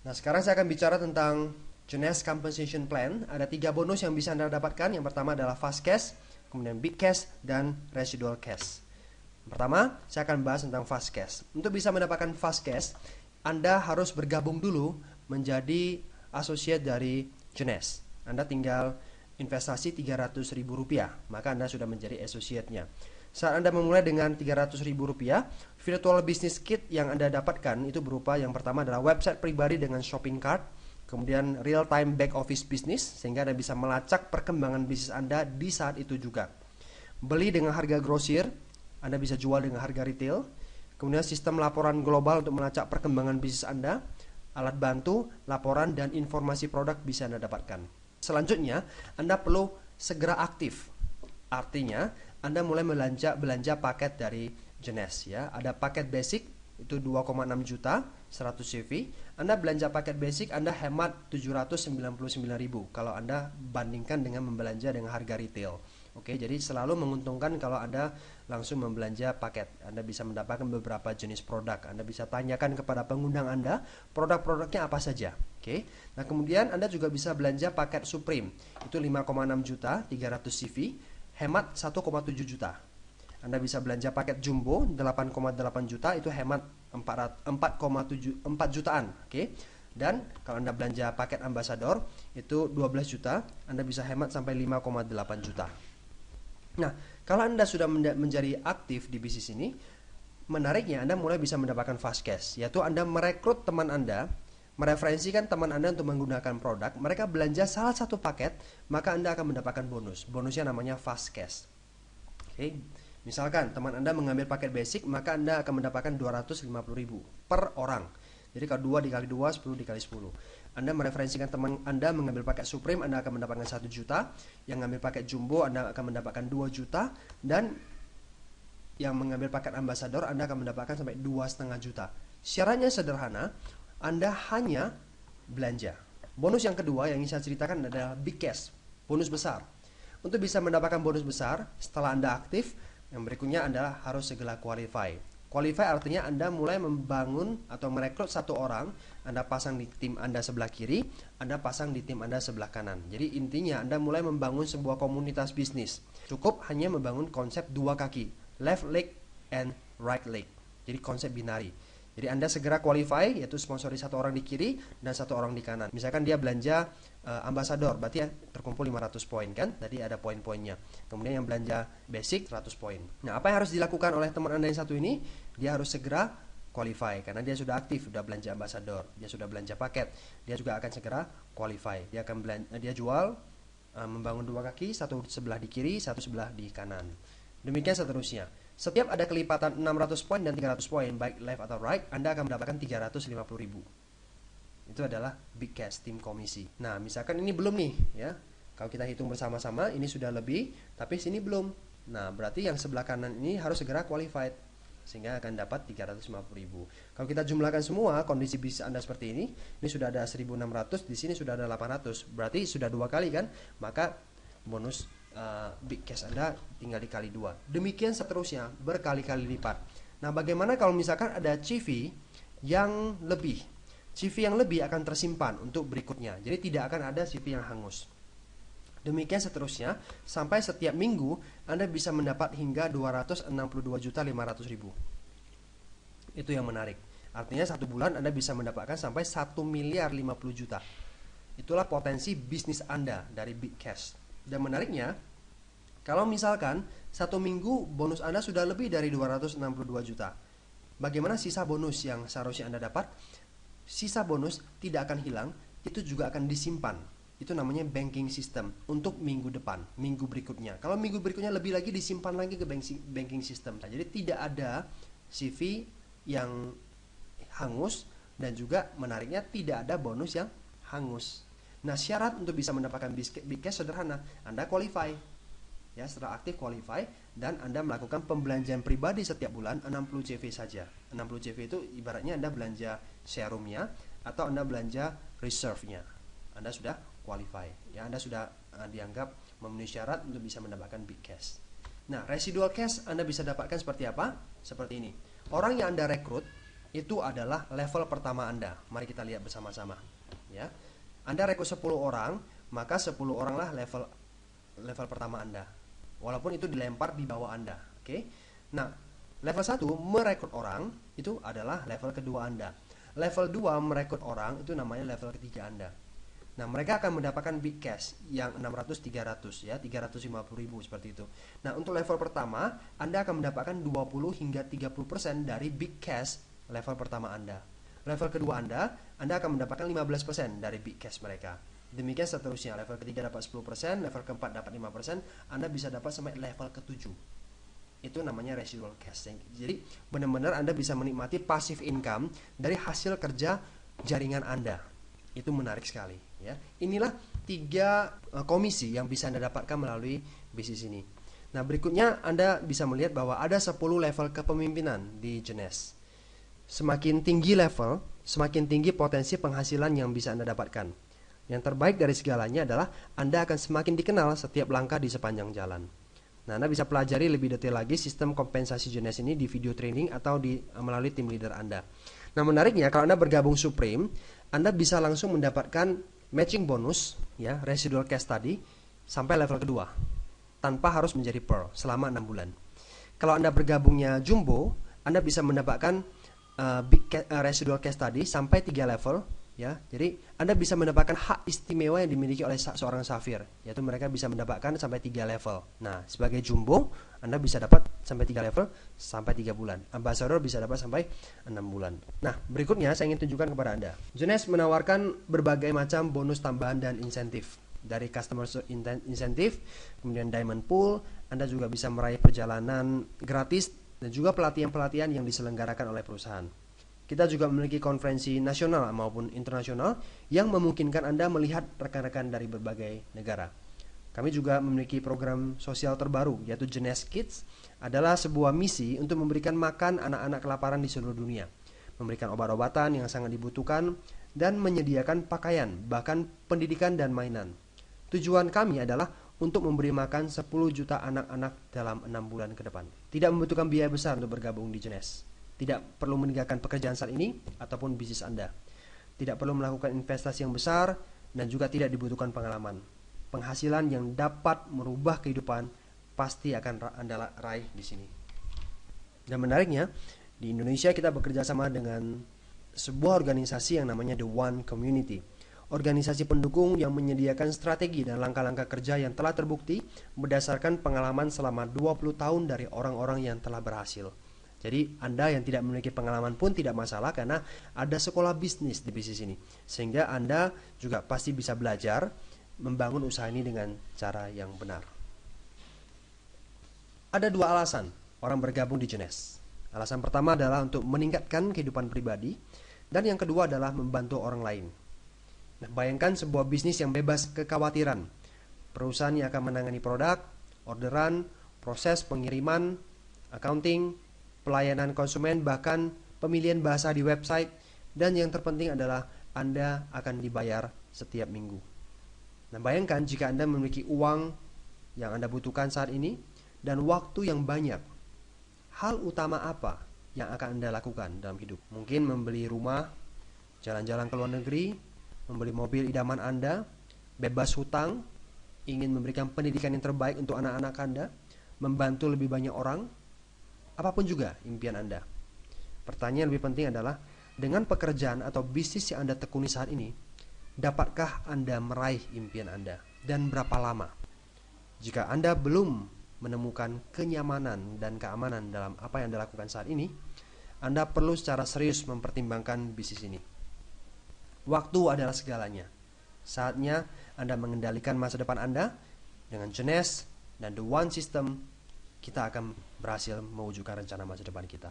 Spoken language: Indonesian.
Nah, sekarang saya akan bicara tentang Jones Compensation Plan. Ada 3 bonus yang bisa Anda dapatkan. Yang pertama adalah fast cash, kemudian big cash, dan residual cash. Pertama, saya akan bahas tentang fast cash. Untuk bisa mendapatkan fast cash, Anda harus bergabung dulu menjadi associate dari Jones. Anda tinggal investasi Rp300.000, maka Anda sudah menjadi associate-nya. Saat Anda memulai dengan Rp300.000, virtual business kit yang Anda dapatkan itu berupa yang pertama adalah website pribadi dengan shopping cart, kemudian real time back office business sehingga Anda bisa melacak perkembangan bisnis Anda di saat itu juga. Beli dengan harga grosir, Anda bisa jual dengan harga retail. Kemudian sistem laporan global untuk melacak perkembangan bisnis Anda, alat bantu, laporan, dan informasi produk bisa Anda dapatkan. Selanjutnya, Anda perlu segera aktif. Artinya, Anda mulai belanja paket dari Jones ya. Ada paket basic itu 2,6 juta, 100 CV. Anda belanja paket basic, Anda hemat 799.000 kalau Anda bandingkan dengan membelanja dengan harga retail. Oke, jadi selalu menguntungkan kalau Anda langsung membelanja paket. Anda bisa mendapatkan beberapa jenis produk. Anda bisa tanyakan kepada pengundang Anda, produk-produknya apa saja. Oke. Nah, kemudian Anda juga bisa belanja paket Supreme. Itu 5,6 juta, 300 CV, hemat 1,7 juta. Anda bisa belanja paket Jumbo 8,8 juta, itu hemat 4 jutaan. Oke. Dan kalau Anda belanja paket Ambassador itu 12 juta, Anda bisa hemat sampai 5,8 juta. Nah, kalau Anda sudah menjadi aktif di bisnis ini, menariknya Anda mulai bisa mendapatkan fast cash, yaitu Anda merekrut teman Anda, mereferensikan teman Anda untuk menggunakan produk, mereka belanja salah satu paket, maka Anda akan mendapatkan bonus. Bonusnya namanya fast cash. Oke. Misalkan teman Anda mengambil paket basic, maka Anda akan mendapatkan 250.000 per orang. Jadi kalau 2 dikali 2, 10 dikali 10. Anda mereferensikan teman Anda mengambil paket Supreme, Anda akan mendapatkan 1 juta. Yang mengambil paket Jumbo, Anda akan mendapatkan 2 juta. Dan yang mengambil paket Ambassador, Anda akan mendapatkan sampai 2,5 juta. Syaratnya sederhana, Anda hanya belanja. Bonus yang kedua yang ingin saya ceritakan adalah big cash, bonus besar. Untuk bisa mendapatkan bonus besar, setelah Anda aktif, yang berikutnya Anda harus segera qualify. Qualify artinya Anda mulai membangun atau merekrut satu orang, Anda pasang di tim Anda sebelah kiri, Anda pasang di tim Anda sebelah kanan. Jadi intinya Anda mulai membangun sebuah komunitas bisnis. Cukup hanya membangun konsep dua kaki, left leg and right leg. Jadi konsep binari. Jadi Anda segera qualify, yaitu sponsori satu orang di kiri dan satu orang di kanan. Misalkan dia belanja Ambassador, berarti ya terkumpul 500 poin kan? Tadi ada poin-poinnya. Kemudian yang belanja basic 100 poin. Nah, apa yang harus dilakukan oleh teman Anda yang satu ini? Dia harus segera qualify karena dia sudah aktif, sudah belanja Ambassador, dia sudah belanja paket. Dia juga akan segera qualify. Dia akan dia jual membangun dua kaki, satu sebelah di kiri, satu sebelah di kanan. Demikian seterusnya. Setiap ada kelipatan 600 poin dan 300 poin, baik left atau right, Anda akan mendapatkan 350.000. Itu adalah big cash, tim komisi. Nah, misalkan ini belum nih, ya. Kalau kita hitung bersama-sama, ini sudah lebih, tapi sini belum. Nah, berarti yang sebelah kanan ini harus segera qualified, sehingga akan dapat 350.000. Kalau kita jumlahkan semua kondisi bisnis Anda seperti ini sudah ada 1.600, di sini sudah ada 800. Berarti sudah 2 kali kan? Maka bonus big cash Anda tinggal dikali 2. Demikian seterusnya berkali-kali lipat. Nah, bagaimana kalau misalkan ada CV yang lebih? CV yang lebih akan tersimpan untuk berikutnya. Jadi tidak akan ada CV yang hangus. Demikian seterusnya sampai setiap minggu Anda bisa mendapat hingga 262.500.000. Itu yang menarik. Artinya satu bulan Anda bisa mendapatkan sampai 1 miliar 50 juta. Itulah potensi bisnis Anda dari big cash. Dan menariknya, kalau misalkan satu minggu bonus Anda sudah lebih dari 262 juta, bagaimana sisa bonus yang seharusnya Anda dapat? Sisa bonus tidak akan hilang, itu juga akan disimpan. Itu namanya banking system untuk minggu depan, minggu berikutnya. Kalau minggu berikutnya lebih lagi disimpan lagi ke banking system. Nah, jadi tidak ada CV yang hangus dan juga menariknya tidak ada bonus yang hangus. Nah, syarat untuk bisa mendapatkan big cash sederhana, Anda qualify. Ya, setelah aktif qualify dan Anda melakukan pembelanjaan pribadi setiap bulan 60 CV saja. 60 CV itu ibaratnya Anda belanja serumnya atau Anda belanja reserve-nya. Anda sudah qualify. Ya, Anda sudah dianggap memenuhi syarat untuk bisa mendapatkan big cash. Nah, residual cash Anda bisa dapatkan seperti apa? Seperti ini. Orang yang Anda rekrut Itu adalah level pertama Anda. Mari kita lihat bersama-sama. Ya, Anda rekrut 10 orang, maka 10 oranglah level pertama Anda. Walaupun itu dilempar di bawah Anda. Oke. Nah, level 1 merekrut orang itu adalah level kedua Anda. Level 2 merekrut orang itu namanya level ketiga Anda. Nah, mereka akan mendapatkan big cash yang 600-300 ya, 350.000 seperti itu. Nah, untuk level pertama, Anda akan mendapatkan 20 hingga 30% dari big cash level pertama Anda. Level kedua Anda akan mendapatkan 15% dari big cash mereka. Demikian seterusnya, level ketiga dapat 10%, level keempat dapat 5%, Anda bisa dapat sampai level ke-7. Itu namanya residual cash. Jadi, benar-benar Anda bisa menikmati passive income dari hasil kerja jaringan Anda. Itu menarik sekali ya. Inilah 3 komisi yang bisa Anda dapatkan melalui bisnis ini. Nah, berikutnya Anda bisa melihat bahwa ada 10 level kepemimpinan di Jeunesse. Semakin tinggi level, semakin tinggi potensi penghasilan yang bisa Anda dapatkan. Yang terbaik dari segalanya adalah Anda akan semakin dikenal setiap langkah di sepanjang jalan. Nah, Anda bisa pelajari lebih detail lagi sistem kompensasi Jeunesse ini di video training atau melalui tim leader Anda. Nah, menariknya kalau Anda bergabung Supreme, Anda bisa langsung mendapatkan matching bonus ya, residual cash tadi sampai level kedua tanpa harus menjadi Pearl selama 6 bulan. Kalau Anda bergabungnya Jumbo, Anda bisa mendapatkan residual cash tadi sampai 3 level ya. Jadi Anda bisa mendapatkan hak istimewa yang dimiliki oleh seorang Safir, yaitu mereka bisa mendapatkan sampai 3 level. Nah, sebagai Jumbo Anda bisa dapat sampai 3 level sampai 3 bulan. Ambassador bisa dapat sampai 6 bulan. Nah, berikutnya saya ingin tunjukkan kepada Anda. Jeunesse menawarkan berbagai macam bonus tambahan dan insentif. Dari customer insentif, kemudian diamond pool, Anda juga bisa meraih perjalanan gratis dan juga pelatihan-pelatihan yang diselenggarakan oleh perusahaan. Kita juga memiliki konferensi nasional maupun internasional yang memungkinkan Anda melihat rekan-rekan dari berbagai negara. Kami juga memiliki program sosial terbaru, yaitu Jeunesse Kids, adalah sebuah misi untuk memberikan makan anak-anak kelaparan di seluruh dunia, memberikan obat-obatan yang sangat dibutuhkan, dan menyediakan pakaian, bahkan pendidikan dan mainan. Tujuan kami adalah untuk memberi makan 10 juta anak-anak dalam 6 bulan ke depan. Tidak membutuhkan biaya besar untuk bergabung di Jeunesse. Tidak perlu meninggalkan pekerjaan saat ini ataupun bisnis Anda. Tidak perlu melakukan investasi yang besar dan juga tidak dibutuhkan pengalaman. Penghasilan yang dapat merubah kehidupan pasti akan Anda raih di sini. Dan menariknya, di Indonesia kita bekerja sama dengan sebuah organisasi yang namanya The One Community. Organisasi pendukung yang menyediakan strategi dan langkah-langkah kerja yang telah terbukti berdasarkan pengalaman selama 20 tahun dari orang-orang yang telah berhasil. Jadi Anda yang tidak memiliki pengalaman pun tidak masalah karena ada sekolah bisnis di bisnis ini. Sehingga Anda juga pasti bisa belajar membangun usaha ini dengan cara yang benar. Ada 2 alasan orang bergabung di Jeunesse. Alasan pertama adalah untuk meningkatkan kehidupan pribadi, dan yang kedua adalah membantu orang lain. Nah, bayangkan sebuah bisnis yang bebas kekhawatiran. Perusahaan yang akan menangani produk, orderan, proses pengiriman, accounting, pelayanan konsumen, bahkan pemilihan bahasa di website, dan yang terpenting adalah Anda akan dibayar setiap minggu. Nah, bayangkan jika Anda memiliki uang yang Anda butuhkan saat ini dan waktu yang banyak. Hal utama apa yang akan Anda lakukan dalam hidup? Mungkin membeli rumah, jalan-jalan ke luar negeri, membeli mobil idaman Anda, bebas hutang, ingin memberikan pendidikan yang terbaik untuk anak-anak Anda, membantu lebih banyak orang, apapun juga impian Anda. Pertanyaan lebih penting adalah, dengan pekerjaan atau bisnis yang Anda tekuni saat ini, dapatkah Anda meraih impian Anda? Dan berapa lama? Jika Anda belum menemukan kenyamanan dan keamanan dalam apa yang Anda lakukan saat ini, Anda perlu secara serius mempertimbangkan bisnis ini. Waktu adalah segalanya. Saatnya Anda mengendalikan masa depan Anda. Dengan Jeunesse dan The One System, kita akan berhasil mewujudkan rencana masa depan kita.